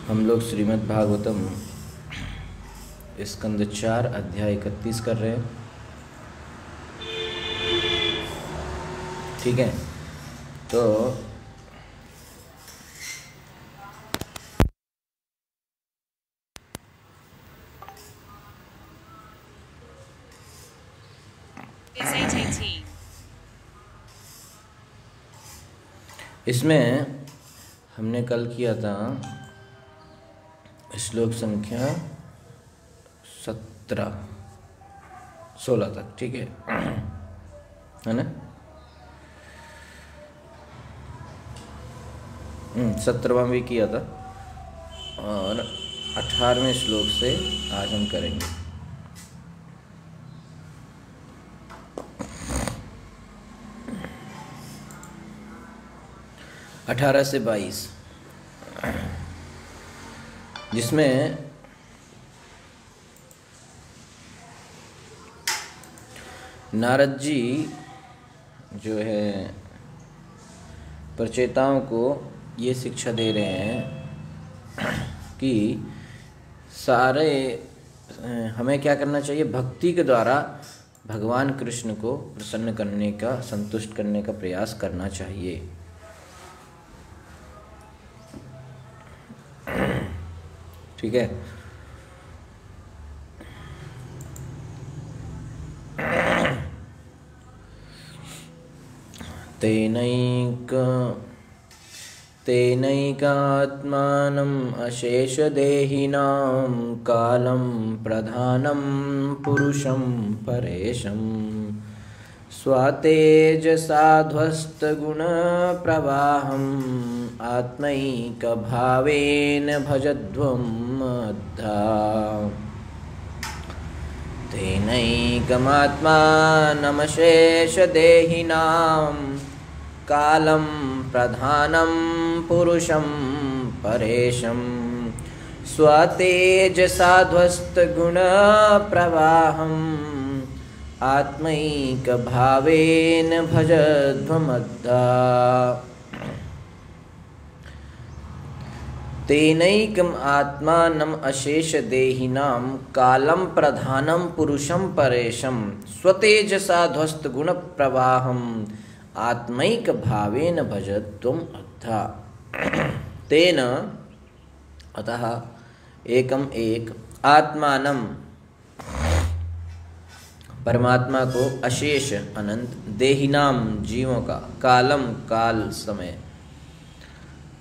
हम लोग श्रीमद् भागवतम स्कंद 4 अध्याय 31 कर रहे हैं। ठीक है, तो इसमें हमने कल किया था श्लोक संख्या 16 तक। ठीक है ना? 17वां भी किया था और 18वें श्लोक से आज हम करेंगे। अठारह से 22, जिसमें नारद जी जो है प्रचेताओं को ये शिक्षा दे रहे हैं कि सारे हमें क्या करना चाहिए, भक्ति के द्वारा भगवान कृष्ण को प्रसन्न करने का, संतुष्ट करने का प्रयास करना चाहिए। ठीक है, तेनैकात्मानम् अशेषदेहिनां कालं प्रधानं पुरुषं परेशं स्वातेजसाध्वस्तगुणप्रवाहम् आत्मैकभावेन भजध्वं अद्धा। तेनैकमात्मानमशेषदेहिनां कालं प्रधानं पुरुषं परेशं स्वतेजसाध्वस्तगुणप्रवाहम् आत्मैकभावेन भजध्वमद्धा। तेनैकम् आत्मानम् अशेषदेहिनां कालं प्रधानं पुरुषं परेशं स्वतेजसाध्वस्तगुणप्रवाहम् आत्मैकभावेन भजध्वम् अद्धा। तेन अतः एकम एक आत्मानं परमात्मा को, अशेष अनंत, देहिनाम जीवों का, कालम काल समय,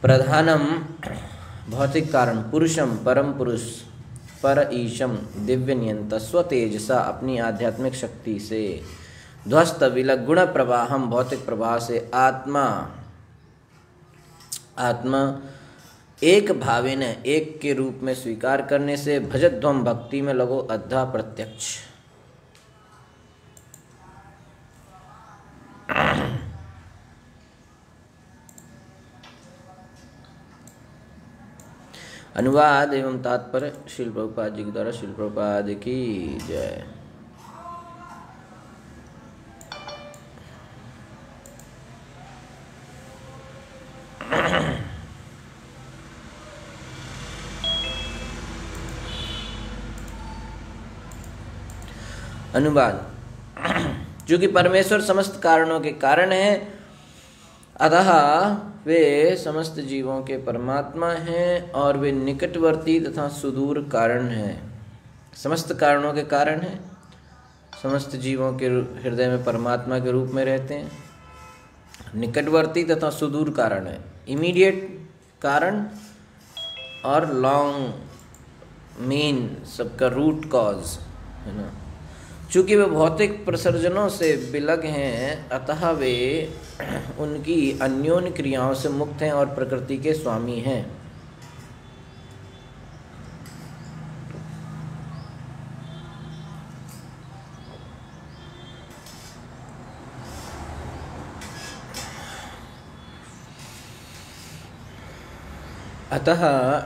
प्रधानम भौतिक कारण, पुरुषम परम पुरुष, पर ईशम दिव्य नियंता, स्वतेजसा अपनी आध्यात्मिक शक्ति से, ध्वस्त विलग गुण प्रवाहम भौतिक प्रवाह से, आत्मा एक भावेन एक के रूप में स्वीकार करने से, भजध्वम भक्ति में लगो, अद्धा प्रत्यक्ष। अनुवाद एवं तात्पर्य श्रील प्रभुपाद जी के द्वारा। श्रील प्रभुपाद की जय। अनुवाद, जो कि परमेश्वर समस्त कारणों के कारण है, अतः वे समस्त जीवों के परमात्मा हैं और वे निकटवर्ती तथा सुदूर कारण हैं। समस्त कारणों के कारण हैं, समस्त जीवों के हृदय में परमात्मा के रूप में रहते हैं। निकटवर्ती तथा सुदूर कारण है, इमीडिएट कारण और लॉन्ग मेन, सबका रूट कॉज है ना। चूँकि वे भौतिक प्रसर्जनों से विलग हैं, अतः वे उनकी अन्योन्य क्रियाओं से मुक्त हैं और प्रकृति के स्वामी हैं। अतः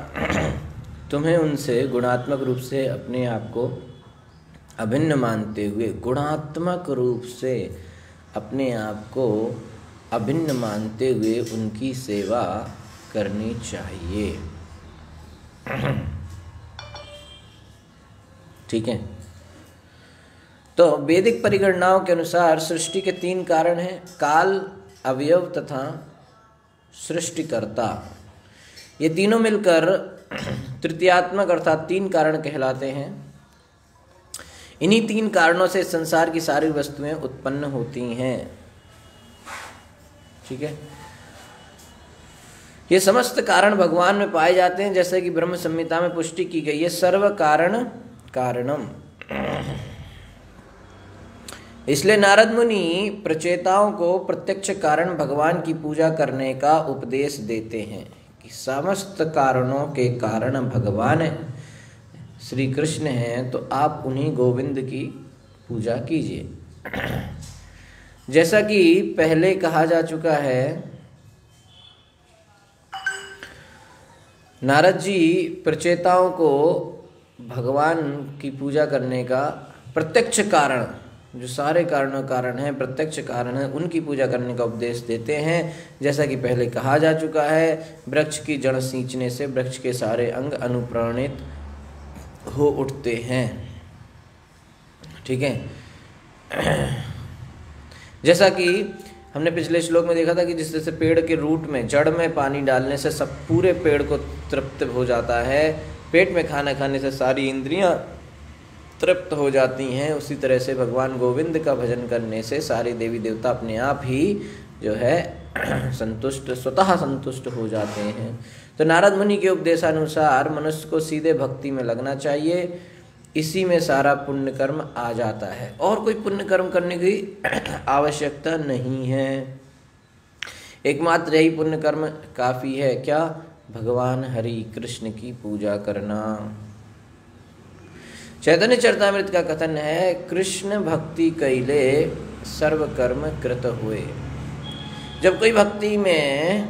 तुम्हें उनसे गुणात्मक रूप से अपने आप को अभिन्न मानते हुए, गुणात्मक रूप से अपने आप को अभिन्न मानते हुए उनकी सेवा करनी चाहिए। ठीक है। तो वैदिक परिगणनाओं के अनुसार सृष्टि के 3 कारण हैं, काल, अवयव तथा सृष्टिकर्ता। ये तीनों मिलकर तृतीयात्मक अर्थात 3 कारण कहलाते हैं। इन्हीं 3 कारणों से संसार की सारी वस्तुएं उत्पन्न होती हैं। ठीक है। ये समस्त कारण भगवान में पाए जाते हैं, जैसे कि ब्रह्म संहिता में पुष्टि की गई है, सर्व कारण कारणम। इसलिए नारद मुनि प्रचेताओं को प्रत्यक्ष कारण भगवान की पूजा करने का उपदेश देते हैं कि समस्त कारणों के कारण भगवान श्री कृष्ण हैं, तो आप उन्हीं गोविंद की पूजा कीजिए। जैसा कि पहले कहा जा चुका है, नारद जी प्रचेताओं को भगवान की पूजा करने का प्रत्यक्ष कारण, जो सारे कारणों कारण है, प्रत्यक्ष कारण है, उनकी पूजा करने का उपदेश देते हैं। जैसा कि पहले कहा जा चुका है, वृक्ष की जड़ सींचने से वृक्ष के सारे अंग अनुप्राणित हो उठते हैं। ठीक है। जैसा कि हमने पिछले श्लोक में देखा था कि जिस तरह से पेड़ के रूट में, जड़ में पानी डालने से सब पूरे पेड़ को तृप्त हो जाता है, पेट में खाना खाने से सारी इंद्रियां तृप्त हो जाती हैं, उसी तरह से भगवान गोविंद का भजन करने से सारे देवी देवता अपने आप ही जो है स्वतः संतुष्ट हो जाते हैं। तो नारद मुनि के उपदेशानुसार मनुष्य को सीधे भक्ति में लगना चाहिए, इसी में सारा पुण्य कर्म आ जाता है, और कोई पुण्य कर्म करने की आवश्यकता नहीं है। एकमात्र यही पुण्य कर्म काफी है, क्या? भगवान हरि कृष्ण की पूजा करना। चैतन्य चरितामृत का कथन है, कृष्ण भक्ति कैले सर्व कर्म कृत हुए। जब कोई भक्ति में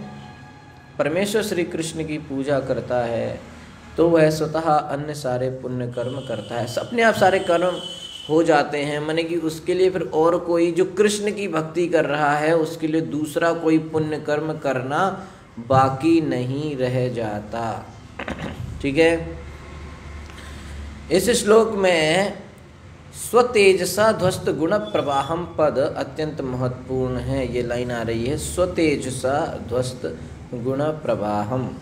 परमेश्वर श्री कृष्ण की पूजा करता है तो वह स्वतः अन्य सारे पुण्य कर्म करता है, अपने आप सारे कर्म हो जाते हैं। माने कि उसके लिए फिर और कोई, जो कृष्ण की भक्ति कर रहा है, उसके लिए दूसरा कोई पुण्य कर्म करना बाकी नहीं रह जाता। ठीक है। इस श्लोक में स्वतेजसा ध्वस्त गुण प्रवाहम पद अत्यंत महत्वपूर्ण है। ये लाइन आ रही है, स्वतेजसा ध्वस्त गुण प्रवाहम।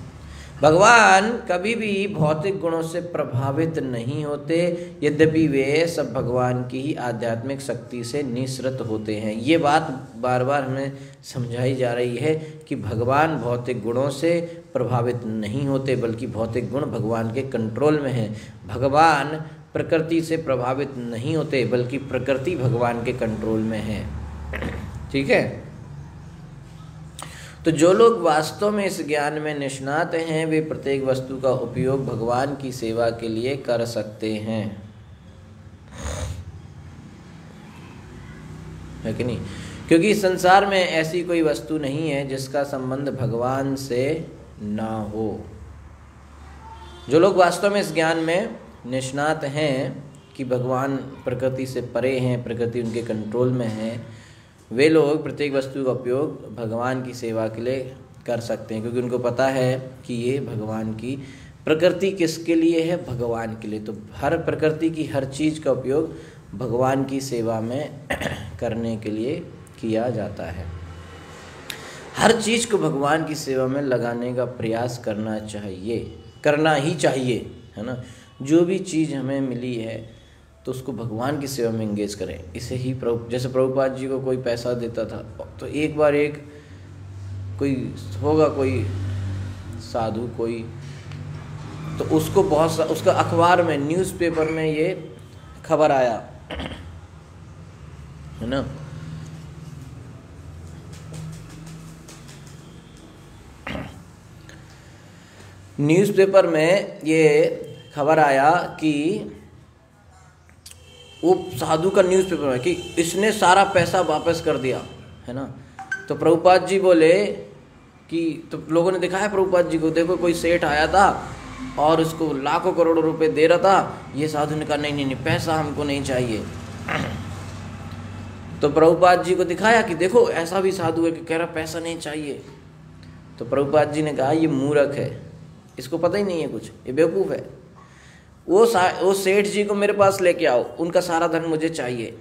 भगवान कभी भी भौतिक गुणों से प्रभावित नहीं होते, यद्यपि वे सब भगवान की ही आध्यात्मिक शक्ति से निःसृत होते हैं। ये बात बार बार हमें समझाई जा रही है कि भगवान भौतिक गुणों से प्रभावित नहीं होते, बल्कि भौतिक गुण भगवान के कंट्रोल में हैं। भगवान प्रकृति से प्रभावित नहीं होते, बल्कि प्रकृति भगवान के कंट्रोल में है। ठीक है। तो जो लोग वास्तव में इस ज्ञान में निष्णात हैं, वे प्रत्येक वस्तु का उपयोग भगवान की सेवा के लिए कर सकते हैं, है कि नहीं? क्योंकि संसार में ऐसी कोई वस्तु नहीं है जिसका संबंध भगवान से ना हो। जो लोग वास्तव में इस ज्ञान में निष्णात हैं कि भगवान प्रकृति से परे हैं, प्रकृति उनके कंट्रोल में है, वे लोग प्रत्येक वस्तु का उपयोग भगवान की सेवा के लिए कर सकते हैं, क्योंकि उनको पता है कि ये भगवान की प्रकृति किसके लिए है, भगवान के लिए। तो हर प्रकृति की हर चीज़ का उपयोग भगवान की सेवा में करने के लिए किया जाता है। हर चीज़ को भगवान की सेवा में लगाने का प्रयास करना चाहिए, करना ही चाहिए, है ना। जो भी चीज़ हमें मिली है तो उसको भगवान की सेवा में एंगेज करें। इसे ही जैसे प्रभुपाद जी को कोई पैसा देता था, तो एक बार कोई होगा, कोई साधु कोई, तो उसको उसका अखबार में, न्यूज़पेपर में ये खबर आया, है ना। न्यूज़पेपर में ये खबर आया कि वो साधु का न्यूज़पेपर है कि इसने सारा पैसा वापस कर दिया, है ना। तो प्रभुपाद जी बोले कि, तो लोगों ने दिखाया प्रभुपाद जी को, देखो कोई सेठ आया था और उसको लाखों करोड़ों रुपए दे रहा था। ये साधु ने कहा नहीं, पैसा हमको नहीं चाहिए। तो प्रभुपाद जी को दिखाया कि देखो ऐसा भी साधु है कि कह रहा पैसा नहीं चाहिए। तो प्रभुपाद जी ने कहा ये मूर्ख है, इसको पता ही नहीं है कुछ, ये बेवकूफ़ है। वो सेठ जी को मेरे पास लेके आओ, उनका सारा धन मुझे चाहिए,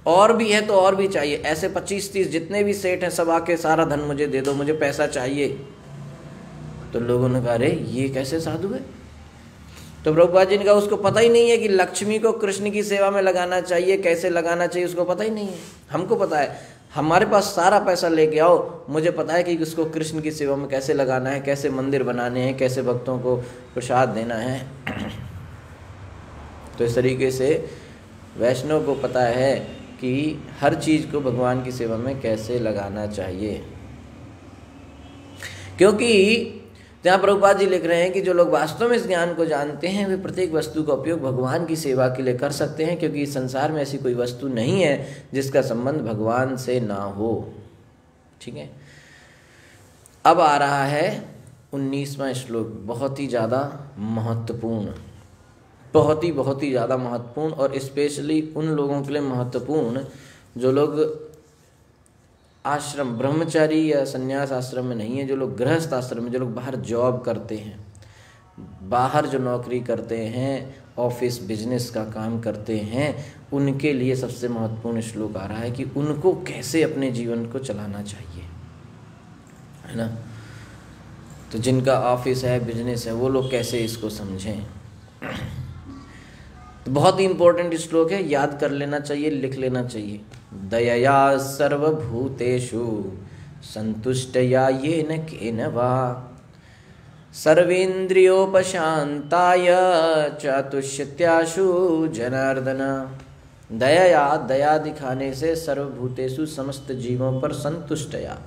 और भी है तो और भी चाहिए, ऐसे 25-30 जितने भी सेठ हैं सब आके सारा धन मुझे दे दो, मुझे पैसा चाहिए। तो लोगों ने कहा अरे ये कैसे साधु है। तो प्रभुपाद जी ने कहा उसको पता ही नहीं है कि लक्ष्मी को कृष्ण की सेवा में लगाना चाहिए, कैसे लगाना चाहिए उसको पता ही नहीं है। हमको पता है, हमारे पास सारा पैसा लेके आओ, मुझे पता है कि उसको कृष्ण की सेवा में कैसे लगाना है, कैसे मंदिर बनाने हैं, कैसे भक्तों को प्रसाद देना है। तो इस तरीके से वैष्णव को पता है कि हर चीज़ को भगवान की सेवा में कैसे लगाना चाहिए। क्योंकि जहाँ प्रभुपाद जी लिख रहे हैं कि जो लोग वास्तव में इस ज्ञान को जानते हैं वे प्रत्येक वस्तु का उपयोग भगवान की सेवा के लिए कर सकते हैं, क्योंकि इस संसार में ऐसी कोई वस्तु नहीं है जिसका संबंध भगवान से ना हो। ठीक है, अब आ रहा है 19वां श्लोक, बहुत ही ज़्यादा महत्वपूर्ण, बहुत ही ज़्यादा महत्वपूर्ण, और स्पेशली उन लोगों के लिए महत्वपूर्ण जो लोग आश्रम ब्रह्मचारी या संन्यास आश्रम में नहीं है, जो लोग गृहस्थ आश्रम में, जो लोग बाहर जॉब करते हैं, बाहर जो नौकरी करते हैं, ऑफिस बिजनेस का काम करते हैं, उनके लिए सबसे महत्वपूर्ण श्लोक आ रहा है कि उनको कैसे अपने जीवन को चलाना चाहिए, है ना। तो जिनका ऑफिस है, बिजनेस है, वो लोग कैसे इसको समझें। तो बहुत ही इंपॉर्टेंट श्लोक है, याद कर लेना चाहिए, लिख लेना चाहिए। दयया सर्वभूतेषु संतुष्टया येन केन वा सर्वेन्द्रियोपशांताय चतुष्यत्याशु जनार्दन। दया दिखाने से सर्वभूतेषु समस्त जीवों पर संतुष्टया,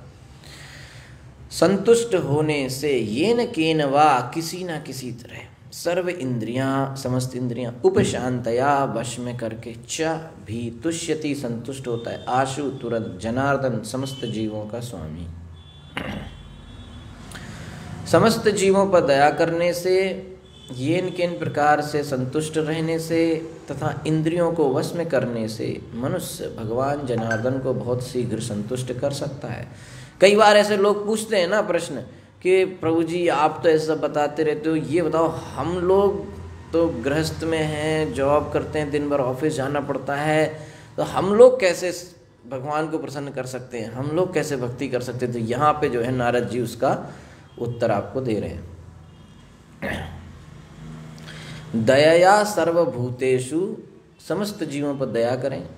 संतुष्ट होने से, येन केन वा किसी ना किसी तरह, सर्व इंद्रियां समस्त इंद्रियां, उपशांतया वश में करके, च भी तुष्यति संतुष्ट होता है, आशु तुरंत, जनार्दन समस्त जीवों का स्वामी। समस्त जीवों पर दया करने से, येन केन प्रकार से संतुष्ट रहने से तथा इंद्रियों को वश में करने से मनुष्य भगवान जनार्दन को बहुत शीघ्र संतुष्ट कर सकता है। कई बार ऐसे लोग पूछते हैं ना प्रश्न कि प्रभु जी आप तो ऐसा बताते रहते हो, ये बताओ हम लोग तो गृहस्थ में हैं, जॉब करते हैं, दिन भर ऑफिस जाना पड़ता है, तो हम लोग कैसे भगवान को प्रसन्न कर सकते हैं, हम लोग कैसे भक्ति कर सकते हैं। तो यहाँ पे जो है नारद जी उसका उत्तर आपको दे रहे हैं। दया सर्वभूतेषु, समस्त जीवों पर दया करें,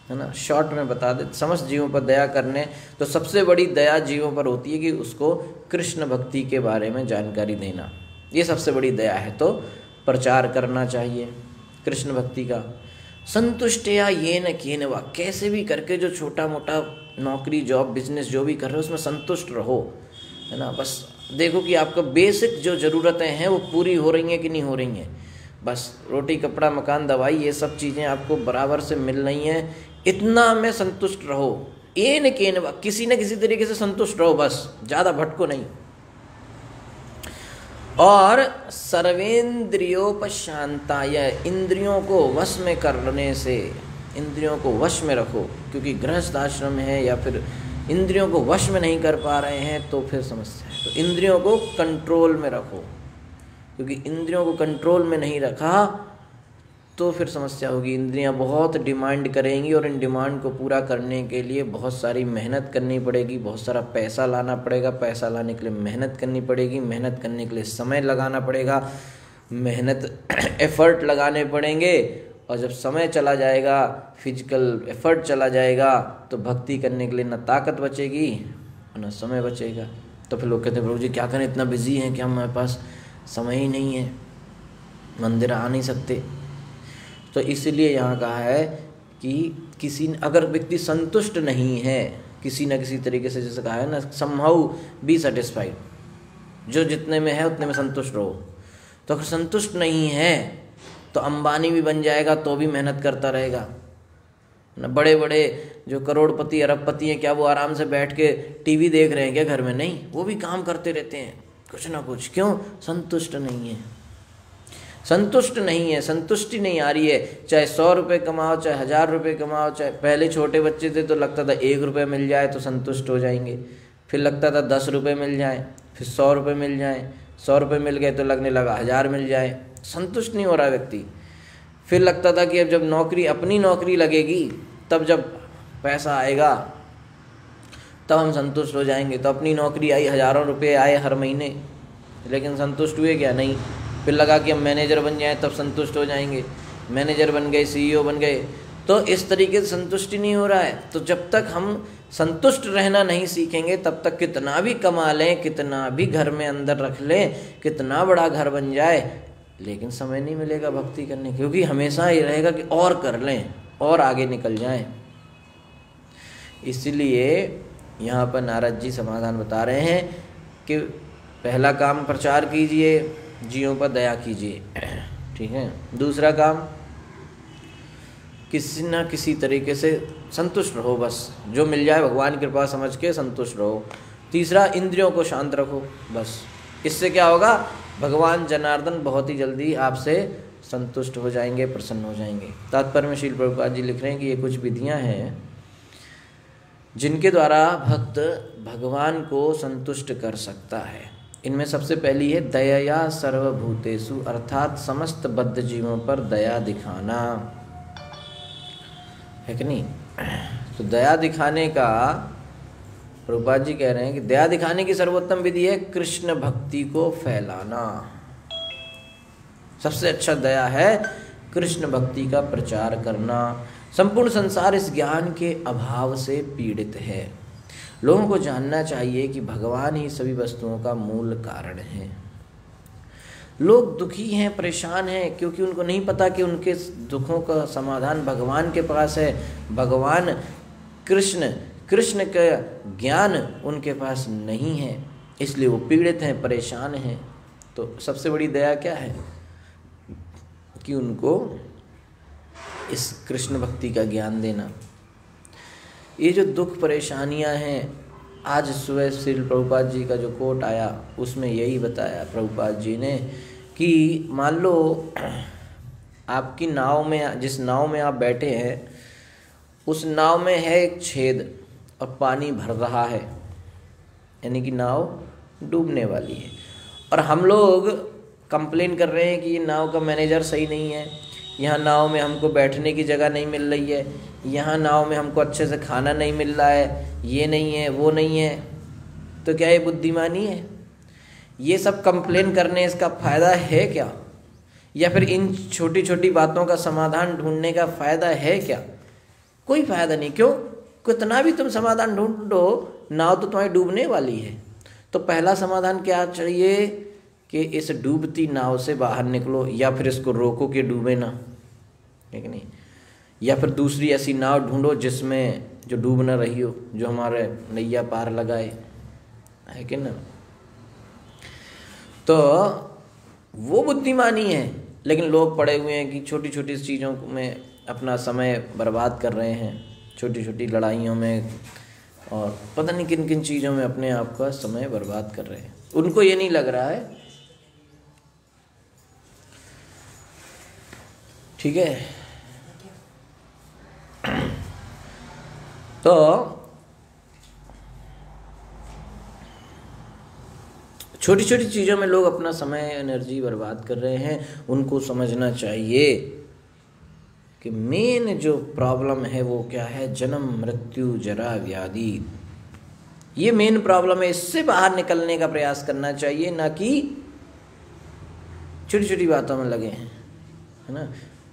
है ना। शॉर्ट में बता दे, समस्त जीवों पर दया करने, तो सबसे बड़ी दया जीवों पर होती है कि उसको कृष्ण भक्ति के बारे में जानकारी देना, ये सबसे बड़ी दया है। तो प्रचार करना चाहिए कृष्ण भक्ति का। संतुष्टया येन केन वा, कैसे भी करके जो छोटा मोटा नौकरी जॉब बिजनेस जो भी कर रहे हो उसमें संतुष्ट रहो, है ना। बस देखो कि आपका बेसिक जो ज़रूरतें हैं वो पूरी हो रही हैं कि नहीं हो रही हैं। बस रोटी कपड़ा मकान दवाई ये सब चीज़ें आपको बराबर से मिल रही हैं, इतना में संतुष्ट रहो। ये न केन वा, किसी न किसी तरीके से संतुष्ट रहो, बस ज़्यादा भटको नहीं। और सर्वेंद्रियोपशांताय, इंद्रियों को वश में करने से, इंद्रियों को वश में रखो, क्योंकि गृहस्थ आश्रम है या फिर इंद्रियों को वश में नहीं कर पा रहे हैं तो फिर समस्या है। तो इंद्रियों को कंट्रोल में रखो, क्योंकि इंद्रियों को कंट्रोल में नहीं रखा तो फिर समस्या होगी। इंद्रियां बहुत डिमांड करेंगी और इन डिमांड को पूरा करने के लिए बहुत सारी मेहनत करनी पड़ेगी, बहुत सारा पैसा लाना पड़ेगा, पैसा लाने के लिए मेहनत करनी पड़ेगी, मेहनत करने के लिए समय लगाना पड़ेगा, मेहनत एफर्ट लगाने पड़ेंगे, और जब समय चला जाएगा, फिजिकल एफर्ट चला जाएगा, तो भक्ति करने के लिए ना ताकत बचेगी और ना समय बचेगा। तो फिर लोग कहते हैं प्रभु जी क्या करें, इतना बिजी हैं कि हमारे पास समय ही नहीं है, मंदिर आ नहीं सकते। तो इसलिए यहाँ कहा है कि किसी अगर व्यक्ति संतुष्ट नहीं है किसी न किसी तरीके से, जैसे कहा है ना, समहाउ बी सेटिस्फाइड, जो जितने में है उतने में संतुष्ट रहो। तो अगर संतुष्ट नहीं है तो अंबानी भी बन जाएगा तो भी मेहनत करता रहेगा ना। बड़े बड़े जो करोड़पति अरबपति हैं, क्या वो आराम से बैठ के टीवी देख रहे हैं क्या घर में? नहीं, वो भी काम करते रहते हैं कुछ ना कुछ। क्यों? संतुष्ट नहीं है, संतुष्ट नहीं है, संतुष्टि नहीं आ रही है। चाहे 100 रुपये कमाओ, चाहे 1000 रुपये कमाओ, चाहे पहले छोटे बच्चे थे तो लगता था 1 रुपये मिल जाए तो संतुष्ट हो जाएंगे, फिर लगता था 10 रुपये मिल जाए, फिर 100 रुपये मिल जाए, 100 रुपये मिल गए तो लगने लगा 1000 मिल जाए, संतुष्ट नहीं हो रहा व्यक्ति। फिर लगता था कि अब जब नौकरी, अपनी नौकरी लगेगी, तब जब पैसा आएगा तब हम संतुष्ट हो जाएंगे। तो अपनी नौकरी आई, हज़ारों रुपये आए हर महीने, लेकिन संतुष्ट हुए क्या? नहीं। फिर लगा कि हम मैनेजर बन जाएं तब संतुष्ट हो जाएंगे, मैनेजर बन गए, CEO बन गए, तो इस तरीके से संतुष्टि नहीं हो रहा है। तो जब तक हम संतुष्ट रहना नहीं सीखेंगे तब तक कितना भी कमा लें, कितना भी घर में अंदर रख लें, कितना बड़ा घर बन जाए, लेकिन समय नहीं मिलेगा भक्ति करने, क्योंकि हमेशा ये रहेगा कि और कर लें और आगे निकल जाएं। इसलिए यहाँ पर नारद जी समाधान बता रहे हैं कि पहला काम प्रचार कीजिए, जीवों पर दया कीजिए, ठीक है। दूसरा काम, किसी न किसी तरीके से संतुष्ट रहो, बस जो मिल जाए भगवान की कृपा समझ के संतुष्ट रहो। तीसरा, इंद्रियों को शांत रखो, बस। इससे क्या होगा? भगवान जनार्दन बहुत ही जल्दी आपसे संतुष्ट हो जाएंगे, प्रसन्न हो जाएंगे। तात्पर्य में श्रील प्रभुपाद जी लिख रहे हैं कि ये कुछ विधियां हैं जिनके द्वारा भक्त भगवान को संतुष्ट कर सकता है। इनमें सबसे पहली है दयया सर्वभूतेषु, अर्थात समस्त बद्ध जीवों पर दया दिखाना, है कि नहीं? तो दया दिखाने का, प्रभुपाद जी कह रहे हैं कि दया दिखाने की सर्वोत्तम विधि है कृष्ण भक्ति को फैलाना। सबसे अच्छा दया है कृष्ण भक्ति का प्रचार करना। संपूर्ण संसार इस ज्ञान के अभाव से पीड़ित है। लोगों को जानना चाहिए कि भगवान ही सभी वस्तुओं का मूल कारण है। लोग दुखी हैं, परेशान हैं, क्योंकि उनको नहीं पता कि उनके दुखों का समाधान भगवान के पास है। भगवान कृष्ण का ज्ञान उनके पास नहीं है, इसलिए वो पीड़ित हैं, परेशान हैं। तो सबसे बड़ी दया क्या है? कि उनको इस कृष्ण भक्ति का ज्ञान देना। ये जो दुख परेशानियां हैं, आज सुबह श्रील प्रभुपाद जी का जो कोट आया उसमें यही बताया प्रभुपाद जी ने कि मान लो आपकी नाव में, जिस नाव में आप बैठे हैं, उस नाव में है एक छेद और पानी भर रहा है, यानी कि नाव डूबने वाली है। और हम लोग कंप्लेन कर रहे हैं कि ये नाव का मैनेजर सही नहीं है, यहाँ नाव में हमको बैठने की जगह नहीं मिल रही है, यहाँ नाव में हमको अच्छे से खाना नहीं मिल रहा है, ये नहीं है, वो नहीं है। तो क्या ये बुद्धिमानी है? ये सब कंप्लेन करने इसका फ़ायदा है क्या? या फिर इन छोटी छोटी बातों का समाधान ढूंढने का फ़ायदा है क्या? कोई फ़ायदा नहीं। क्यों? कितना भी तुम समाधान ढूंढो, नाव तो तुम्हारी डूबने वाली है। तो पहला समाधान क्या चाहिए कि इस डूबती नाव से बाहर निकलो, या फिर इसको रोको कि डूबे ना, है कि नहीं? या फिर दूसरी ऐसी नाव ढूंढो जिसमें जो डूब ना रही हो, जो हमारे नैया पार लगाए, है कि ना? तो वो बुद्धिमानी है। लेकिन लोग पड़े हुए हैं कि छोटी छोटी चीज़ों में अपना समय बर्बाद कर रहे हैं, छोटी छोटी लड़ाइयों में और पता नहीं किन किन चीज़ों में अपने आप का समय बर्बाद कर रहे हैं। उनको ये नहीं लग रहा है, ठीक है? तो छोटी छोटी चीज़ों में लोग अपना समय, एनर्जी बर्बाद कर रहे हैं। उनको समझना चाहिए कि मेन जो प्रॉब्लम है वो क्या है? जन्म, मृत्यु, जरा, व्याधि। ये मेन प्रॉब्लम है। इससे बाहर निकलने का प्रयास करना चाहिए, ना कि छोटी छोटी बातों में लगे हैं, है ना?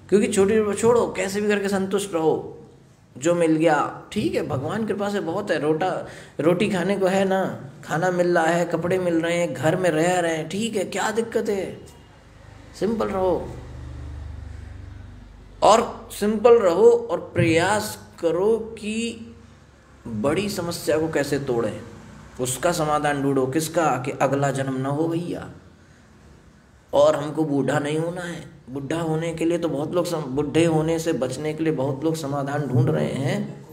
क्योंकि छोटी छोड़ो, कैसे भी करके संतुष्ट रहो, जो मिल गया ठीक है, भगवान कृपा से बहुत है। रोटी खाने को है ना, खाना मिल रहा है, कपड़े मिल रहे हैं, घर में रह रहे हैं, ठीक है, क्या दिक्कत है? सिंपल रहो, और सिंपल रहो और प्रयास करो कि बड़ी समस्या को कैसे तोड़ें, उसका समाधान ढूंढो। किसका? कि अगला जन्म ना हो भैया, और हमको बूढ़ा नहीं होना है। बुढ़ा होने के लिए तो बहुत लोग, बुढ़े होने से बचने के लिए बहुत लोग समाधान ढूंढ रहे हैं,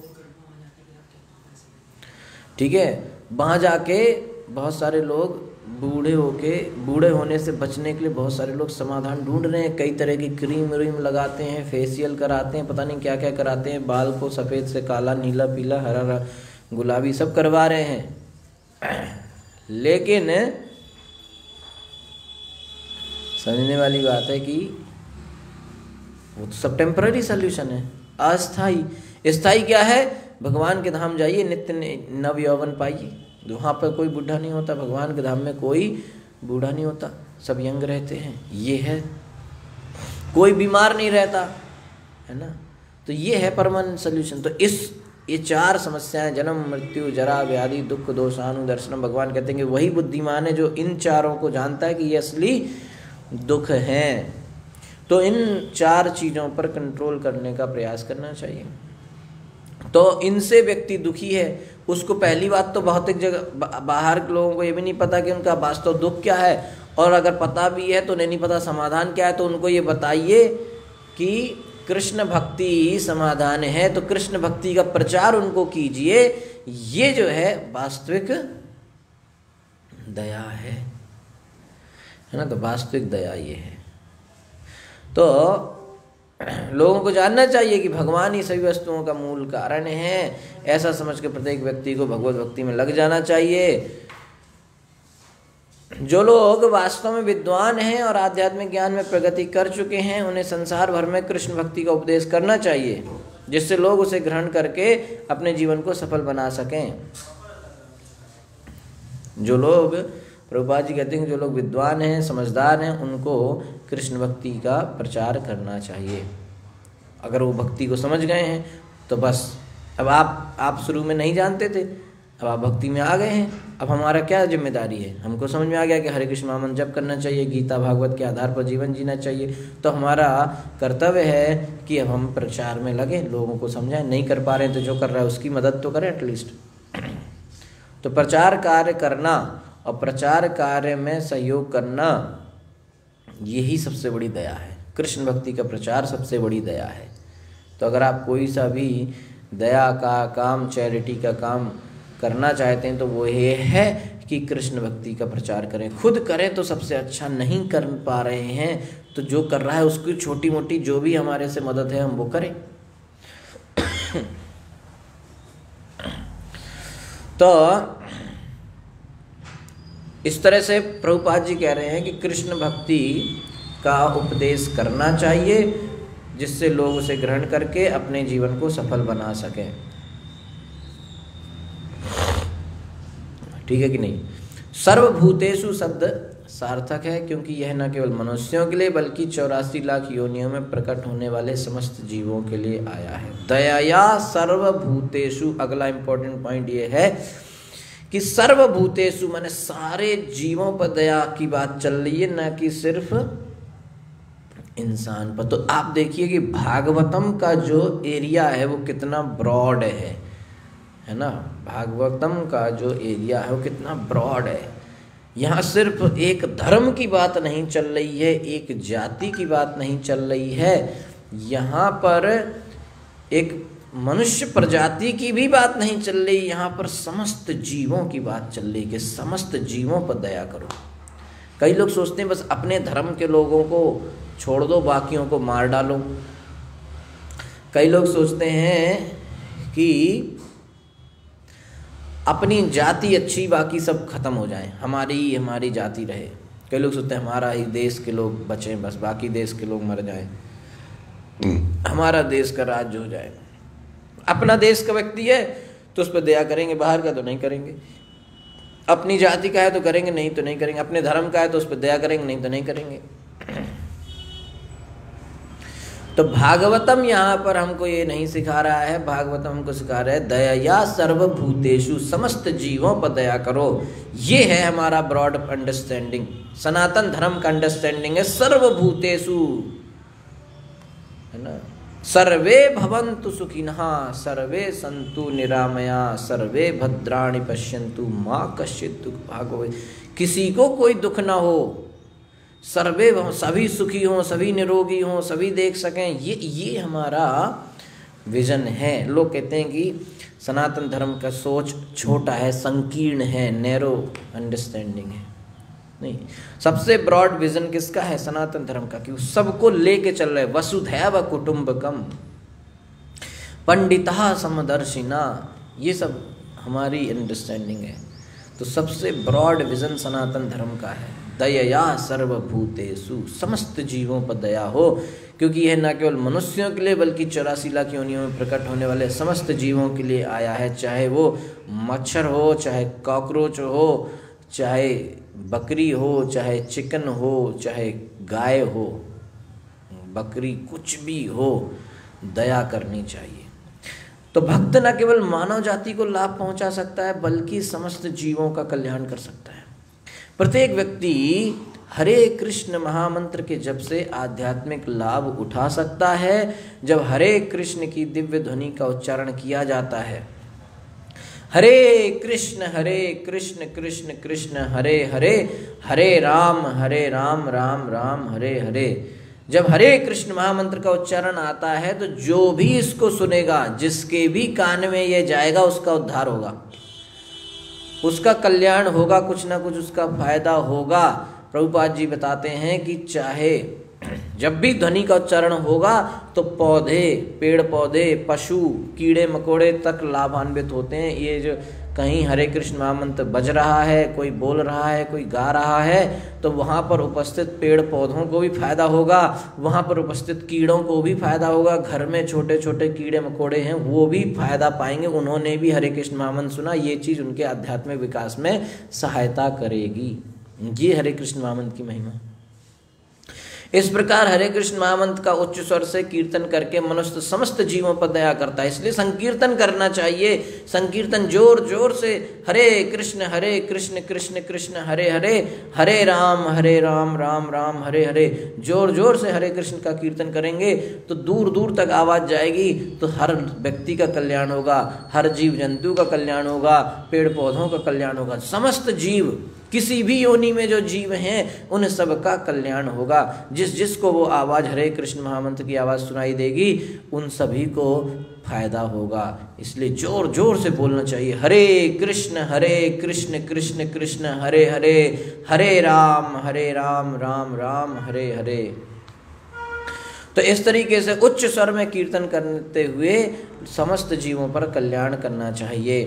ठीक है? वहाँ जाके बहुत सारे लोग बूढ़े होने से बचने के लिए बहुत सारे लोग समाधान ढूंढ रहे हैं। कई तरह की क्रीम व्रीम लगाते हैं, फेशियल कराते हैं, पता नहीं क्या क्या कराते हैं, बाल को सफ़ेद से काला, नीला, पीला, हरा, गुलाबी सब करवा रहे हैं। लेकिन समझने वाली बात है कि वो तो सब टेम्पररी सोल्यूशन है, अस्थाई। स्थाई क्या है? भगवान के धाम जाइए, नित्य नव यौवन पाइए। वहाँ पर कोई बूढ़ा नहीं होता, भगवान के धाम में कोई बूढ़ा नहीं होता, सब यंग रहते हैं। ये है, कोई बीमार नहीं रहता, है ना। तो ये है परमानेंट सोल्यूशन। तो ये 4 समस्याएं, जन्म मृत्यु जरा व्याधि दुख दोषानुदर्शनम, भगवान कहते हैं कि वही बुद्धिमान है जो इन चारों को जानता है कि ये असली दुख हैं। तो इन 4 चीज़ों पर कंट्रोल करने का प्रयास करना चाहिए। तो इनसे व्यक्ति दुखी है, उसको पहली बात तो भौतिक जगह बाहर के लोगों को ये भी नहीं पता कि उनका वास्तव दुख क्या है, और अगर पता भी है तो नहीं पता समाधान क्या है। तो उनको ये बताइए कि कृष्ण भक्ति ही समाधान है, तो कृष्ण भक्ति का प्रचार उनको कीजिए। ये जो है वास्तविक दया है ना। तो वास्तविक दया ये है। तो लोगों को जानना चाहिए कि भगवान ही सभी वस्तुओं का मूल कारण है। ऐसा समझ के प्रत्येक व्यक्ति को भगवत भक्ति में लग जाना चाहिए। जो लोग वास्तव में विद्वान हैं और आध्यात्मिक ज्ञान में प्रगति कर चुके हैं, उन्हें संसार भर में कृष्ण भक्ति का उपदेश करना चाहिए, जिससे लोग उसे ग्रहण करके अपने जीवन को सफल बना सकें। जो लोग, प्रभुपाद जी कहते हैं कि जो लोग विद्वान हैं, समझदार हैं, उनको कृष्ण भक्ति का प्रचार करना चाहिए। अगर वो भक्ति को समझ गए हैं तो बस। अब आप शुरू में नहीं जानते थे, अब आप भक्ति में आ गए हैं। अब हमारा क्या जिम्मेदारी है? हमको समझ में आ गया कि हरे कृष्ण महामंत्र जप करना चाहिए, गीता भागवत के आधार पर जीवन जीना चाहिए। तो हमारा कर्तव्य है कि अब हम प्रचार में लगे, लोगों को समझाएं। नहीं कर पा रहे हैं तो जो कर रहा है उसकी मदद तो करें एटलीस्ट। तो प्रचार कार्य करना और प्रचार कार्य में सहयोग करना, यही सबसे बड़ी दया है। कृष्ण भक्ति का प्रचार सबसे बड़ी दया है। तो अगर आप कोई सा भी दया का काम, चैरिटी का काम करना चाहते हैं तो वो ये है कि कृष्ण भक्ति का प्रचार करें। खुद करें तो सबसे अच्छा, नहीं कर पा रहे हैं तो जो कर रहा है उसकी छोटी मोटी जो भी हमारे से मदद है हम वो करें। तो इस तरह से प्रभुपाद जी कह रहे हैं कि कृष्ण भक्ति का उपदेश करना चाहिए, जिससे लोग उसे ग्रहण करके अपने जीवन को सफल बना सकें। ठीक है कि नहीं? सर्वभूतेषु शब्द सार्थक है, क्योंकि यह न केवल मनुष्यों के लिए बल्कि 84 लाख योनियों में प्रकट होने वाले समस्त जीवों के लिए आया है। दया सर्वभूतेषु, अगला इंपॉर्टेंट पॉइंट ये है कि सर्वभूतेषु माने सारे जीवों पर दया की बात चल रही है, न कि सिर्फ इंसान पर। तो आप देखिए कि भागवतम का जो एरिया है वो कितना ब्रॉड है ना। भागवतम का जो एरिया है वो कितना ब्रॉड है। यहाँ सिर्फ एक धर्म की बात नहीं चल रही है, एक जाति की बात नहीं चल रही है, यहाँ पर एक मनुष्य प्रजाति की भी बात नहीं चल रही, यहाँ पर समस्त जीवों की बात चल रही कि समस्त जीवों पर दया करो। कई लोग सोचते हैं बस अपने धर्म के लोगों को छोड़ दो, बाकियों को मार डालो। कई लोग सोचते हैं कि अपनी जाति अच्छी, बाकी सब खत्म हो जाए, हमारी जाति रहे। कई लोग सोचते हैं हमारा ही देश के लोग बचें, बस बाकी देश के लोग मर जाएं, हमारा देश का राज्य हो जाए। अपना देश का व्यक्ति है तो उस पर दया करेंगे, बाहर का तो नहीं करेंगे। अपनी जाति का है तो करेंगे, नहीं तो नहीं करेंगे। अपने धर्म का है तो उस पर दया करेंगे, नहीं तो नहीं करेंगे। तो भागवतम यहाँ पर हमको ये नहीं सिखा रहा है। भागवतम हमको सिखा रहा है दया सर्वभूतेषु, समस्त जीवों पर दया करो। ये है हमारा ब्रॉड अंडरस्टैंडिंग, सनातन धर्म का अंडरस्टैंडिंग है सर्वभूतेषु, है ना। सर्वे भवन्तु सुखिनः, सर्वे सन्तु निरामया, सर्वे भद्राणि पश्यन्तु मा कश्चित् दुःख भाग् भवेत्। किसी को कोई दुख ना हो, सर्वे सभी सुखी हों, सभी निरोगी हों, सभी देख सकें। ये हमारा विजन है। लोग कहते हैं कि सनातन धर्म का सोच छोटा है, संकीर्ण है, नैरो अंडरस्टैंडिंग है। नहीं, सबसे ब्रॉड विजन किसका है? सनातन धर्म का, कि सबको लेके चल रहे। वसुधैव कुटुंबकम, पंडिता समदर्शिना, ये सब हमारी अंडरस्टैंडिंग है। तो सबसे ब्रॉड विजन सनातन धर्म का है। दयया सर्वभूतेषु, समस्त जीवों पर दया हो, क्योंकि यह न केवल मनुष्यों के लिए बल्कि 84 लाख योनियों में प्रकट होने वाले समस्त जीवों के लिए आया है। चाहे वो मच्छर हो, चाहे कॉकरोच हो, चाहे बकरी हो, चाहे चिकन हो, चाहे गाय हो, बकरी, कुछ भी हो, दया करनी चाहिए। तो भक्त न केवल मानव जाति को लाभ पहुंचा सकता है बल्कि समस्त जीवों का कल्याण कर सकता है। प्रत्येक व्यक्ति हरे कृष्ण महामंत्र के जप से आध्यात्मिक लाभ उठा सकता है। जब हरे कृष्ण की दिव्य ध्वनि का उच्चारण किया जाता है, हरे कृष्ण कृष्ण कृष्ण हरे हरे, हरे राम राम राम हरे हरे, जब हरे कृष्ण महामंत्र का उच्चारण आता है तो जो भी इसको सुनेगा, जिसके भी कान में ये जाएगा, उसका उद्धार होगा, उसका कल्याण होगा, कुछ ना कुछ उसका फायदा होगा। प्रभुपाद जी बताते हैं कि चाहे जब भी ध्वनि का उच्चारण होगा तो पौधे, पेड़ पौधे, पशु, कीड़े मकोड़े तक लाभान्वित होते हैं। ये जो कहीं हरे कृष्ण महामंत्र बज रहा है, कोई बोल रहा है, कोई गा रहा है, तो वहाँ पर उपस्थित पेड़ पौधों को भी फायदा होगा, वहाँ पर उपस्थित कीड़ों को भी फायदा होगा। घर में छोटे छोटे कीड़े मकोड़े हैं, वो भी फायदा पाएंगे, उन्होंने भी हरे कृष्ण महामंत्र सुना, ये चीज़ उनके आध्यात्मिक विकास में सहायता करेगी। ये हरे कृष्ण महामंत्र की महिमा। इस प्रकार हरे कृष्ण महामंत्र का उच्च स्वर से कीर्तन करके मनुष्य समस्त जीवों पर दया करता है, इसलिए संकीर्तन करना चाहिए। संकीर्तन जोर जोर से हरे कृष्ण कृष्ण कृष्ण हरे हरे, हरे राम राम राम हरे हरे, जोर जोर से हरे कृष्ण का कीर्तन करेंगे तो दूर दूर तक आवाज़ जाएगी, तो हर व्यक्ति का कल्याण होगा, हर जीव जंतु का कल्याण होगा, पेड़ पौधों का कल्याण होगा, समस्त जीव, किसी भी योनि में जो जीव हैं उन सब का कल्याण होगा। जिस जिसको वो आवाज़ हरे कृष्ण महामंत्र की आवाज़ सुनाई देगी, उन सभी को फायदा होगा। इसलिए जोर जोर से बोलना चाहिए, हरे कृष्ण कृष्ण कृष्ण हरे हरे, हरे राम राम राम हरे हरे। तो इस तरीके से उच्च स्वर में कीर्तन करते हुए समस्त जीवों पर कल्याण करना चाहिए,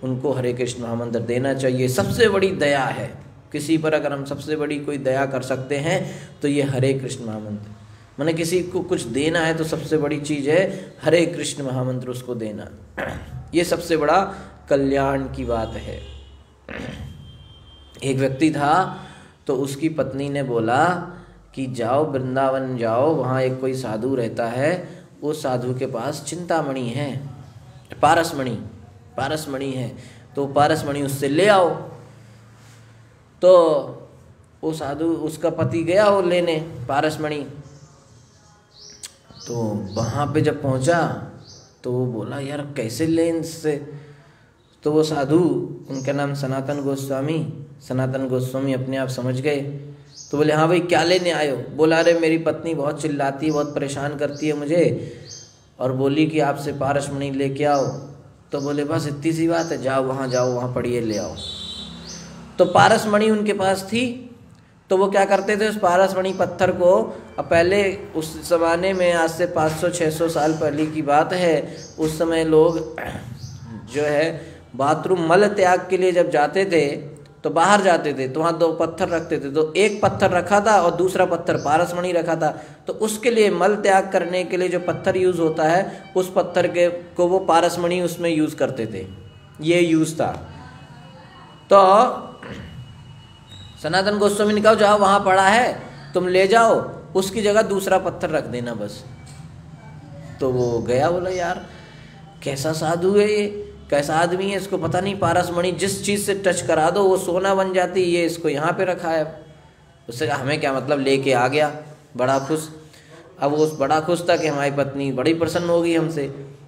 उनको हरे कृष्ण महामंत्र देना चाहिए। सबसे बड़ी दया है, किसी पर अगर हम सबसे बड़ी कोई दया कर सकते हैं तो ये हरे कृष्ण महामंत्र, माने किसी को कुछ देना है तो सबसे बड़ी चीज़ है हरे कृष्ण महामंत्र उसको देना, ये सबसे बड़ा कल्याण की बात है। एक व्यक्ति था तो उसकी पत्नी ने बोला कि जाओ वृंदावन जाओ, वहाँ एक कोई साधु रहता है, उस साधु के पास चिंतामणि है, पारसमणि है, तो पारसमणि उससे ले आओ। तो वो साधु, उसका पति गया वो लेने पारसमणि, तो वहाँ पे जब पहुँचा तो वो बोला यार कैसे लें इससे, तो वो साधु, उनका नाम सनातन गोस्वामी अपने आप समझ गए, तो बोले हाँ भाई क्या लेने आए हो? बोला अरे मेरी पत्नी बहुत चिल्लाती है, बहुत परेशान करती है मुझे, और बोली कि आपसे पारसमणि लेके आओ। तो बोले बस इतनी सी बात है, जाओ वहाँ पढ़िए ले आओ। तो पारसमणि उनके पास थी, तो वो क्या करते थे उस पारसमणि पत्थर को, अब पहले उस ज़माने में, आज से 500-600 साल पहले की बात है, उस समय लोग जो है बाथरूम मल त्याग के लिए जब जाते थे तो बाहर जाते थे तो वहाँ 2 पत्थर रखते थे, तो एक पत्थर रखा था और दूसरा पत्थर पारसमणि रखा था, तो उसके लिए मल त्याग करने के लिए जो पत्थर यूज़ होता है उस पत्थर के को वो पारसमणि उसमें यूज़ करते थे, ये यूज़ था। तो सनातन गोस्वामी ने कहा जाओ वहाँ पड़ा है तुम ले जाओ, उसकी जगह दूसरा पत्थर रख देना बस। तो वो गया, बोला यार कैसा साधु है ये, कैसा आदमी है, इसको पता नहीं पारसमणि जिस चीज़ से टच करा दो वो सोना बन जाती, ये इसको यहाँ पे रखा है। उससे कहा हमें क्या मतलब, लेके आ गया बड़ा खुश। अब वो बड़ा खुश था कि हमारी पत्नी बड़ी प्रसन्न होगी हमसे।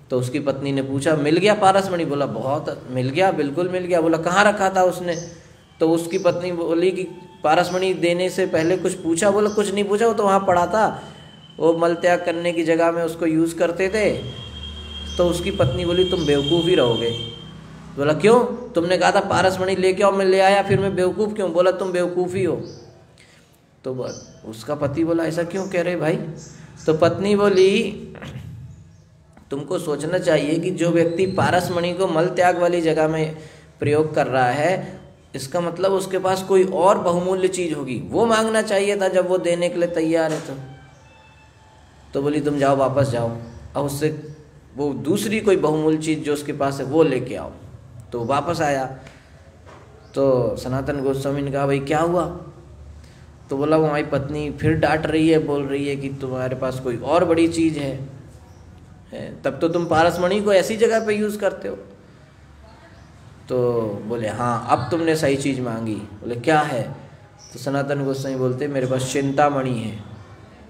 तो उसकी पत्नी ने पूछा मिल गया पारसमणि? बोला बहुत मिल गया, बिल्कुल मिल गया। बोला कहाँ रखा था उसने? तो उसकी पत्नी बोली कि पारसमणि देने से पहले कुछ पूछा? बोला कुछ नहीं पूछा, वो तो वहाँ पड़ा था, वो मल त्याग करने की जगह में उसको यूज़ करते थे। तो उसकी पत्नी बोली तुम बेवकूफ़ ही रहोगे। बोला क्यों? तुमने कहा था पारसमणि लेके आओ, मैं ले आया, फिर मैं बेवकूफ़ क्यों? बोला तुम बेवकूफ़ ही हो। तो उसका पति बोला ऐसा क्यों कह रहे भाई? तो पत्नी बोली तुमको सोचना चाहिए कि जो व्यक्ति पारसमणि को मल त्याग वाली जगह में प्रयोग कर रहा है इसका मतलब उसके पास कोई और बहुमूल्य चीज होगी, वो मांगना चाहिए था जब वो देने के लिए तैयार है। तो बोली तुम जाओ, वापस जाओ, अब उससे वो दूसरी कोई बहुमूल्य चीज जो उसके पास है वो लेके आओ। तो वापस आया तो सनातन गोस्वामी ने कहा भाई क्या हुआ? तो बोला वो हमारी पत्नी फिर डांट रही है, बोल रही है कि तुम्हारे पास कोई और बड़ी चीज है। तब तो तुम पारसमणि को ऐसी जगह पे यूज करते हो। तो बोले हाँ अब तुमने सही चीज मांगी। बोले क्या है? तो सनातन गोस्वामी बोलते मेरे पास चिंतामणि है।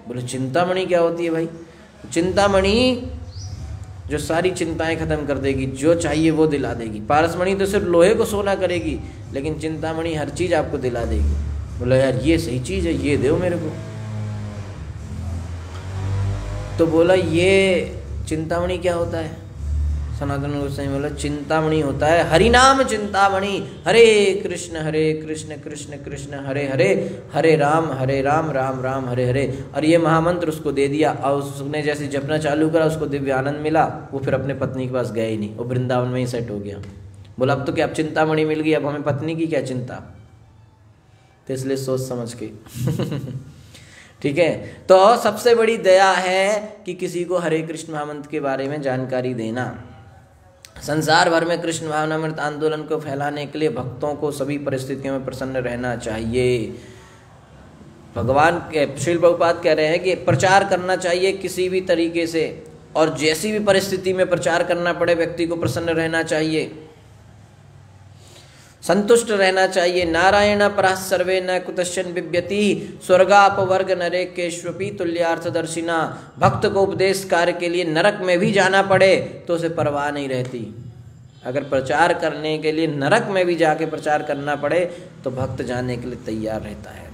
बोले चिंतामणि क्या होती है भाई? चिंतामणि जो सारी चिंताएं खत्म कर देगी, जो चाहिए वो दिला देगी। पारसमणि तो सिर्फ लोहे को सोना करेगी, लेकिन चिंतामणि हर चीज आपको दिला देगी। बोला यार ये सही चीज है, ये दो मेरे को। तो बोला ये चिंतामणि क्या होता है? सनातन गोस्वामी बोला चिंतामणि होता है हरिनाम चिंतामणि, हरे कृष्ण कृष्ण कृष्ण हरे हरे, हरे राम राम राम हरे हरे। और ये महामंत्र उसको दे दिया और उसने जैसे जपना चालू करा उसको दिव्य आनंद मिला। वो फिर अपने पत्नी के पास गया ही नहीं, वो वृंदावन में ही सेट हो गया। बोला अब तो क्या, अब चिंतामणि मिल गई, अब हमें पत्नी की क्या चिंता। तो इसलिए सोच समझ के ठीक है। तो सबसे बड़ी दया है कि किसी को हरे कृष्ण महामंत्र के बारे में जानकारी देना। संसार भर में कृष्ण भावनामृत आंदोलन को फैलाने के लिए भक्तों को सभी परिस्थितियों में प्रसन्न रहना चाहिए। भगवान के श्रील प्रभुपाद कह रहे हैं कि प्रचार करना चाहिए किसी भी तरीके से, और जैसी भी परिस्थिति में प्रचार करना पड़े व्यक्ति को प्रसन्न रहना चाहिए, संतुष्ट रहना चाहिए। नारायण परः सर्वे न कुतश्चन बिभ्यति, स्वर्गापवर्ग नरेकेष्वपि तुल्यार्थदर्शिना। भक्त को उपदेश कार्य के लिए नरक में भी जाना पड़े तो उसे परवाह नहीं रहती। अगर प्रचार करने के लिए नरक में भी जाके प्रचार करना पड़े तो भक्त जाने के लिए तैयार रहता है।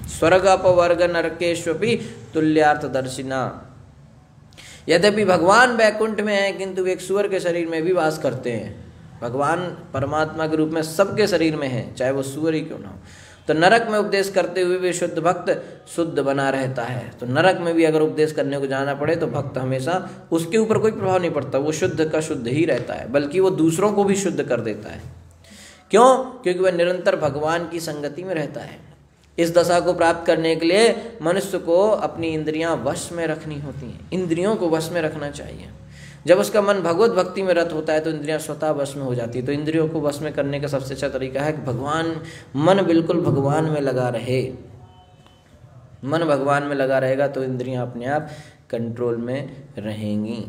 स्वर्गापवर्ग नरकेष्वपि तुल्यार्थदर्शिना। यद्यपि भगवान वैकुंठ में है किंतु वे एक सूअर के शरीर में भी वास करते हैं। भगवान परमात्मा के रूप में सबके शरीर में है, चाहे वो सूअर ही क्यों ना हो। तो नरक में उपदेश करते हुए भी शुद्ध भक्त शुद्ध बना रहता है। तो नरक में भी अगर उपदेश करने को जाना पड़े तो भक्त हमेशा, उसके ऊपर कोई प्रभाव नहीं पड़ता, वो शुद्ध का शुद्ध ही रहता है, बल्कि वो दूसरों को भी शुद्ध कर देता है। क्यों? क्योंकि वह निरंतर भगवान की संगति में रहता है। इस दशा को प्राप्त करने के लिए मनुष्य को अपनी इंद्रियां वश में रखनी होती हैं। इंद्रियों को वश में रखना चाहिए। जब उसका मन भगवत भक्ति में रत होता है तो इंद्रियां स्वतः वश में हो जाती है। तो इंद्रियों को वश में करने का सबसे अच्छा तरीका है कि मन बिल्कुल भगवान में लगा रहे। मन भगवान में लगा रहेगा तो इंद्रियां अपने आप कंट्रोल में रहेंगी।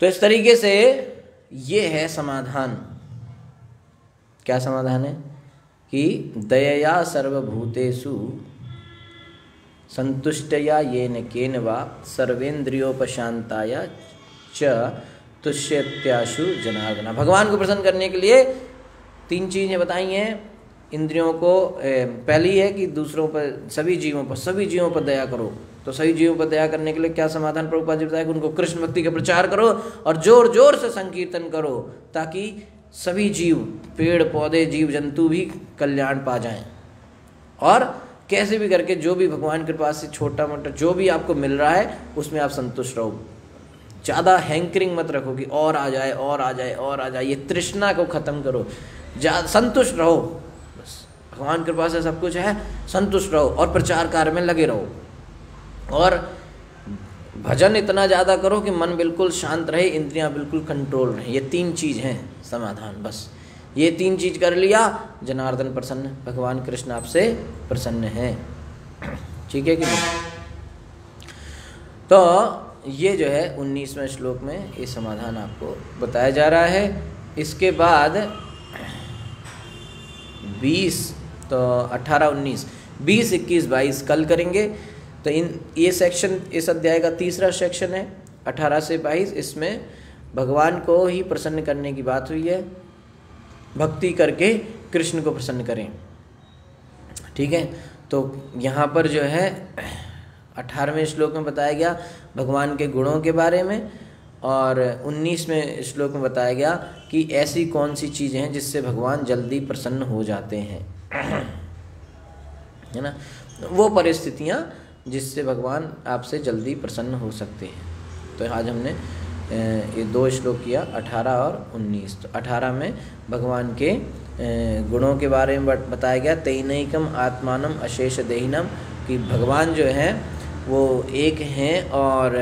तो इस तरीके से ये है समाधान। क्या समाधान है? कि दयया सर्वभूतेषु संतुष्टया येन केन वा सर्वेन्द्रियोपशांताया च तुष्यत्याशु जनार्दना। भगवान को प्रसन्न करने के लिए 3 चीजें बताई हैं। इंद्रियों को पहली है कि दूसरों पर, सभी जीवों पर दया करो। तो सभी जीवों पर दया करने के लिए क्या समाधान प्रभुपाद जी बताया कि उनको कृष्ण भक्ति का प्रचार करो और जोर जोर से संकीर्तन करो, ताकि सभी जीव, पेड़ पौधे, जीव जंतु भी कल्याण पा जाएं। और कैसे भी करके जो भी भगवान की कृपा से छोटा मोटा जो भी आपको मिल रहा है उसमें आप संतुष्ट रहो। ज़्यादा हैंकरिंग मत रखो कि और आ जाए और आ जाए और आ जाए। ये तृष्णा को ख़त्म करो, संतुष्ट रहो। बस भगवान की कृपा से सब कुछ है, संतुष्ट रहो और प्रचार कार्य में लगे रहो। और भजन इतना ज़्यादा करो कि मन बिल्कुल शांत रहे, इंद्रियां बिल्कुल कंट्रोल रहे। ये 3 चीज़ हैं समाधान। बस ये 3 चीज कर लिया, जनार्दन प्रसन्न, भगवान कृष्ण आपसे प्रसन्न है। ठीक है कि नहीं? तो ये जो है 19वें श्लोक में ये समाधान आपको बताया जा रहा है। इसके बाद 20 तो 18, 19, 20, 21, 22 कल करेंगे। तो ये सेक्शन इस अध्याय का तीसरा सेक्शन है 18 से 22। इसमें भगवान को ही प्रसन्न करने की बात हुई है। भक्ति करके कृष्ण को प्रसन्न करें। ठीक है। तो यहाँ पर जो है 18वें श्लोक में बताया गया भगवान के गुणों के बारे में, और 19वें श्लोक में बताया गया कि ऐसी कौन सी चीज़ें हैं जिससे भगवान जल्दी प्रसन्न हो जाते हैं, है ना। वो परिस्थितियाँ जिससे भगवान आपसे जल्दी प्रसन्न हो सकते हैं। तो आज हमने ये 2 श्लोक किया, 18 और 19। तो 18 में भगवान के गुणों के बारे में बताया गया। तैनैकम आत्मानम अशेष देहिनम, कि भगवान जो हैं वो एक हैं और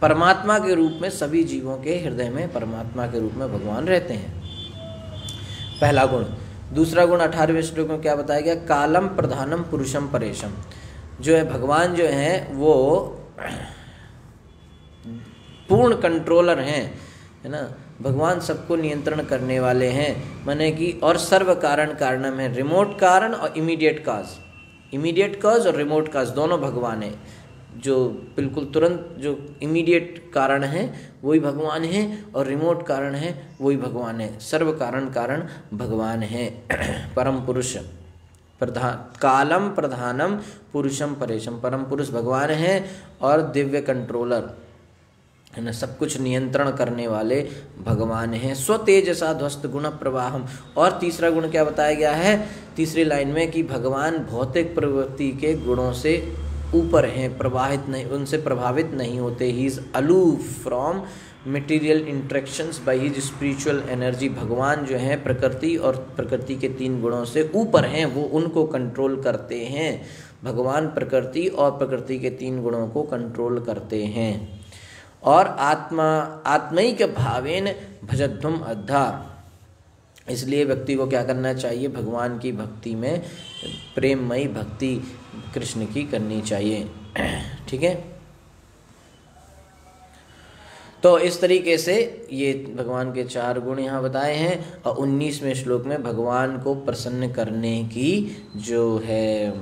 परमात्मा के रूप में सभी जीवों के हृदय में परमात्मा के रूप में भगवान रहते हैं, पहला गुण। दूसरा गुण 18वें श्लोक में क्या बताया गया? कालम प्रधानम पुरुषम परेशम, जो है भगवान जो हैं वो पूर्ण कंट्रोलर हैं, है ना। भगवान सबको नियंत्रण करने वाले हैं, माने कि और सर्व कारण कारणम है। रिमोट कारण और इमीडिएट काज, इमीडिएट काज और रिमोट काज दोनों भगवान हैं। जो बिल्कुल तुरंत जो इमीडिएट कारण है वही भगवान है, और रिमोट कारण है वही भगवान है। सर्व कारण कारण भगवान है। परम पुरुष कालम प्रधानम पुरुषम परेशम, परम पुरुष भगवान हैं और दिव्य कंट्रोलर है ना, सब कुछ नियंत्रण करने वाले भगवान हैं। स्वतेजसा ध्वस्त गुण प्रवाहम, और तीसरा गुण क्या बताया गया है तीसरी लाइन में, कि भगवान भौतिक प्रवृत्ति के गुणों से ऊपर हैं, प्रवाहित नहीं, उनसे प्रभावित नहीं होते। He is aloof from material interactions by his spiritual energy. भगवान जो हैं प्रकृति और प्रकृति के 3 गुणों से ऊपर हैं, वो उनको कंट्रोल करते हैं। भगवान प्रकृति और प्रकृति के 3 गुणों को कंट्रोल करते हैं। और आत्मैक भावेन भजध्वम अद्धा, इसलिए व्यक्ति को क्या करना चाहिए? भगवान की भक्ति में प्रेममयी भक्ति कृष्ण की करनी चाहिए। ठीक है, तो इस तरीके से ये भगवान के 4 गुण यहाँ बताए हैं। और 19वें श्लोक में भगवान को प्रसन्न करने की जो है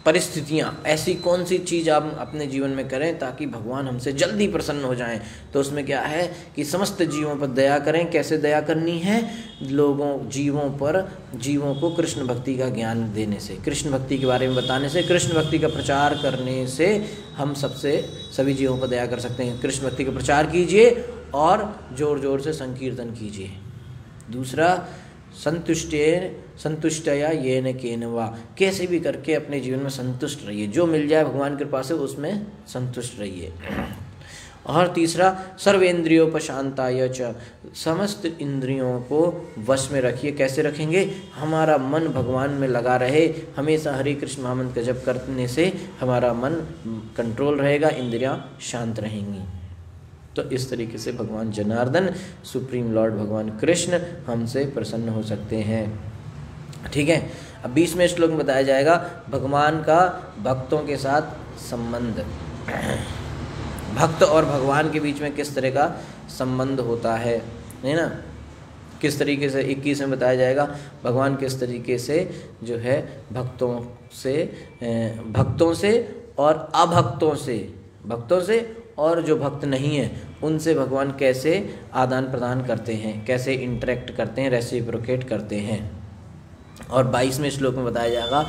परिस्थितियाँ, ऐसी कौन सी चीज़ आप अपने जीवन में करें ताकि भगवान हमसे जल्दी प्रसन्न हो जाएं। तो उसमें क्या है कि समस्त जीवों पर दया करें। कैसे दया करनी है? जीवों को कृष्ण भक्ति का ज्ञान देने से, कृष्ण भक्ति के बारे में बताने से, कृष्ण भक्ति का प्रचार करने से हम सभी जीवों पर दया कर सकते हैं। कृष्ण भक्ति का प्रचार कीजिए और जोर जोर से संकीर्तन कीजिए। दूसरा, संतुष्टया येन केन वा, कैसे भी करके अपने जीवन में संतुष्ट रहिए। जो मिल जाए भगवान की कृपा से उसमें संतुष्ट रहिए। और तीसरा, सर्वेंद्रियोपशांताय च, समस्त इंद्रियों को वश में रखिए। कैसे रखेंगे? हमारा मन भगवान में लगा रहे, हमेशा हरे कृष्ण महामंत्र का जप करने से हमारा मन कंट्रोल रहेगा, इंद्रियां शांत रहेंगी। तो इस तरीके से भगवान जनार्दन, सुप्रीम लॉर्ड भगवान कृष्ण हमसे प्रसन्न हो सकते हैं। ठीक है, अब 20वें श्लोक में बताया जाएगा भगवान का भक्तों के साथ संबंध। भक्त और भगवान के बीच में किस तरह का संबंध होता है ना, किस तरीके से 21 में बताया जाएगा भगवान किस तरीके से जो है भक्तों से और अभक्तों से और जो भक्त नहीं है उनसे भगवान कैसे आदान प्रदान करते हैं, कैसे इंटरेक्ट करते हैं, रेसिप्रोकेट करते हैं। और 22वें श्लोक में बताया जाएगा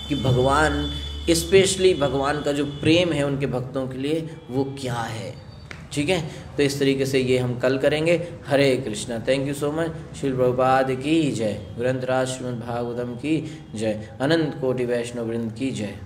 कि भगवान, स्पेशली भगवान का जो प्रेम है उनके भक्तों के लिए वो क्या है। ठीक है, तो इस तरीके से ये हम कल करेंगे। Hare Krishna. Thank you so much. Srila Prabhupada की जय, ग्रंथराज श्रीमद् भागवतम की जय, अनंत कोटि वैष्णव वृंद की जय।